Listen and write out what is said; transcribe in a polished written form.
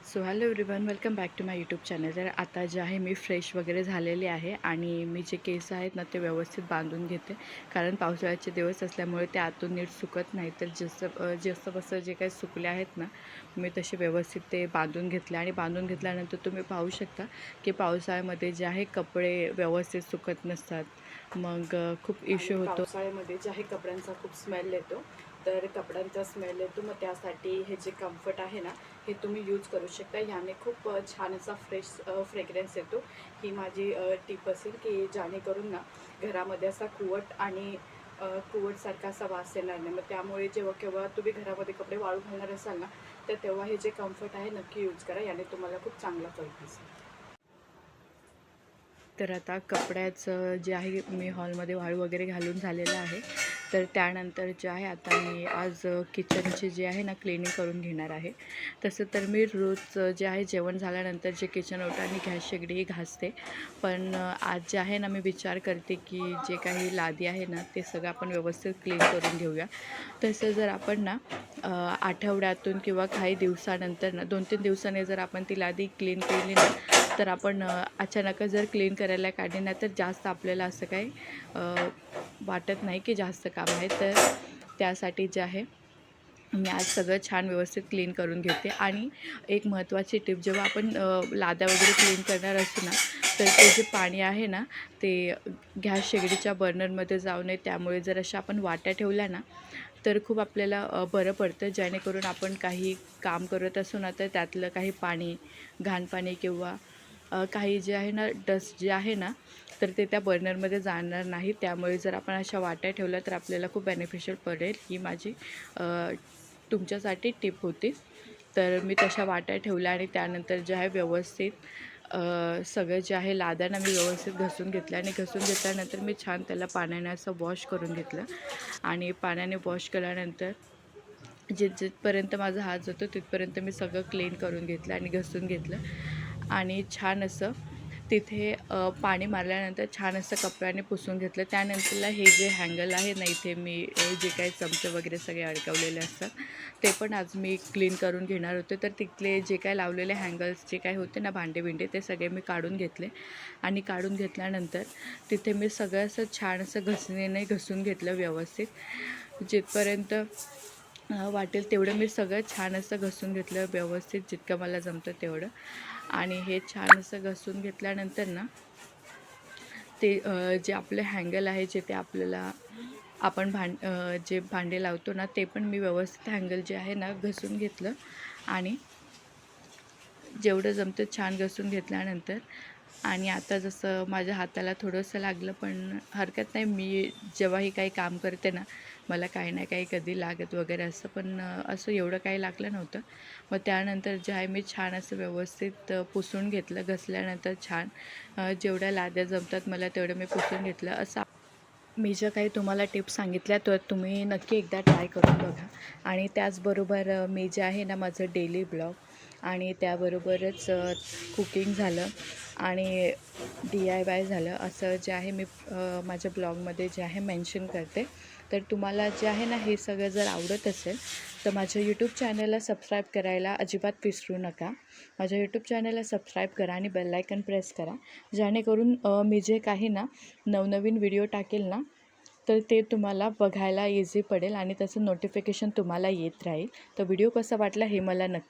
So hello everyone, welcome back to my YouTube channel. तर आता जे आहे मी फ्रेश वगैरे झालेले आहे आणि मी जे केस आहेत ना ते व्यवस्थित बांधून घेते, कारण पावसाळ्याचे दिवस असल्यामुळे ते आतून नीट सुकत नाही. तर जसं बसं जे काही सुकले आहेत ना, मी तसे व्यवस्थित ते बांधून घेतले. आणि बांधून घेतल्यानंतर तुम्ही पाहू शकता की पावसाळ्यामध्ये जे आहे कपडे व्यवस्थित सुकत नसतात, मग खूप इश्यू होतो. पावसाळ्यामध्ये जे आहे कपड्यांचा खूप स्मेल येतो, तर कपड्यांचा स्मेल येतो. मग त्यासाठी हे जे कम्फर्ट आहे ना, हे तुम्ही यूज करू शकता. याने खूप छान असा फ्रेश फ्रेग्रन्स येतो. ही माझी टिप असेल की जेणेकरून ना घरामध्ये असा कुवट आणि कुवटसारखा असा वास येणार नाही. मग त्यामुळे जेव्हा केव्हा तुम्ही घरामध्ये कपडे वाळू घालणार असाल ना, तर तेव्हा हे जे कम्फर्ट आहे नक्की यूज करा. याने तुम्हाला खूप चांगला फरक दिसेल. तर आता कपड्याचं जे आहे मी हॉलमध्ये वाळू वगैरे घालून झालेलं आहे. तर त्यानंतर जे आहे आता मी आज किचनची जे आहे ना क्लिनिंग करून घेणार आहे. तसं तर मी रोज जे आहे जेवण झाल्यानंतर जे किचन ओटा आणि गॅस शेगडी घासते, पण आज जे आहे ना मी विचार करते की जे काही लादी आहे ना ते सगळं आपण व्यवस्थित क्लीन करून घेऊया. तसं जर आपण ना आठवड्यातून किंवा काही दिवसानंतर ना 2-3 दिवसांनी जर आपण ती लादी क्लीन केली ना, तर आपण अचानकच जर क्लीन करायला काढली ना, तर जास्त आपल्याला असं काही वाटत नाही की जास्त काम आहे. तर त्यासाठी जे आहे मी आज सगळं छान व्यवस्थित क्लीन करून घेते. आणि एक महत्त्वाची टिप, जेव्हा आपण लाद्या वगैरे क्लीन करणार असतो ना, तर ते जे पाणी आहे ना ते गॅस शेगडीच्या बर्नरमध्ये जाऊ नये. त्यामुळे जर अशा आपण वाट्या ठेवल्या ना, तर खूप आपल्याला बरं पडतं. जेणेकरून आपण काही काम करत असू ना, तर त्यातलं काही पाणी, घाण पाणी किंवा काही जे आहे ना डस्ट जे आहे ना, तर ते त्या बर्नरमध्ये जाणार नाही. त्यामुळे जर आपण अशा वाट्या ठेवल्या तर आपल्याला खूप बेनिफिशियल पडेल. ही माझी तुमच्यासाठी टिप होती. तर मी तशा वाट्या ठेवल्या आणि त्यानंतर जे आहे व्यवस्थित सगळं जे आहे लाद्यांना मी व्यवस्थित घसून घेतलं. आणि घसून घेतल्यानंतर मी छान त्याला पाण्याने असं वॉश करून घेतलं. आणि पाण्याने वॉश केल्यानंतर जिथपर्यंत माझा हात जातो तिथपर्यंत मी सगळं क्लीन करून घेतलं आणि घसून घेतलं. आणि छान असं तिथे पाणी मारल्यानंतर छान असं कपड्याने पुसून घेतलं. त्यानंतरला हे जे हँगल आहे ना, इथे मी जे काही चमचे वगैरे सगळे अडकवलेले असतात ते पण आज मी क्लीन करून घेणार होते. तर तिथले जे काय लावलेले हँगल्स जे काही होते ना, भांडे ते सगळे मी काढून घेतले. आणि काढून घेतल्यानंतर तिथे मी सगळं असं छान असं घसणीने घसून घेतलं व्यवस्थित. जिथपर्यंत वाटेल तेवढं मी सगळं छान असं घसून घेतलं व्यवस्थित, जितकं मला जमतं तेवढं. आणि हे छान असं घसून घेतल्यानंतर ना, ते जे आपले हँगल आहे, जे ते आपल्याला आपण जे भांडे लावतो ना, ते पण मी व्यवस्थित हँगल जे आहे ना घसून घेतलं. आणि जेवढं जमतं छान घसून घेतल्यानंतर, आणि आता जसं माझ्या हाताला थोडंसं लागलं, पण हरकत नाही. मी जेव्हाही काही काम करते ना, मला काही ना काही कधी लागत वगैरे असं, पण असं एवढं काही लागलं नव्हतं. मग त्यानंतर जे आहे मी छान असं व्यवस्थित पुसून घेतलं. घसल्यानंतर छान जेवढ्या लाद्या जमतात मला तेवढं मी पुसून घेतलं. असं मी ज्या काही तुम्हाला टिप्स सांगितल्या तर तुम्ही नक्की एकदा ट्राय करून बघा. आणि त्याचबरोबर मी जे आहे ना माझं डेली ब्लॉग आणि त्याबरोबरच कुकिंग झालं आणि DIY झालं, असं जे आहे मी माझ्या ब्लॉगमध्ये जे आहे मेन्शन करते. तर तुम्हाला जे आहे ना हे सगळं जर आवडत असेल तर माझ्या यूट्यूब चॅनलला सबस्क्राईब करायला अजिबात विसरू नका. माझ्या यूट्यूब चॅनलला सबस्क्राईब करा आणि बेल आयकन प्रेस करा, जेणेकरून मी जे काही ना नवनवीन व्हिडिओ टाकेल ना, तर ते तुम्हाला बघायला इझी पडेल आणि त्याचं नोटिफिकेशन तुम्हाला येत राहील. तर व्हिडिओ कसा वाटला हे मला नक्की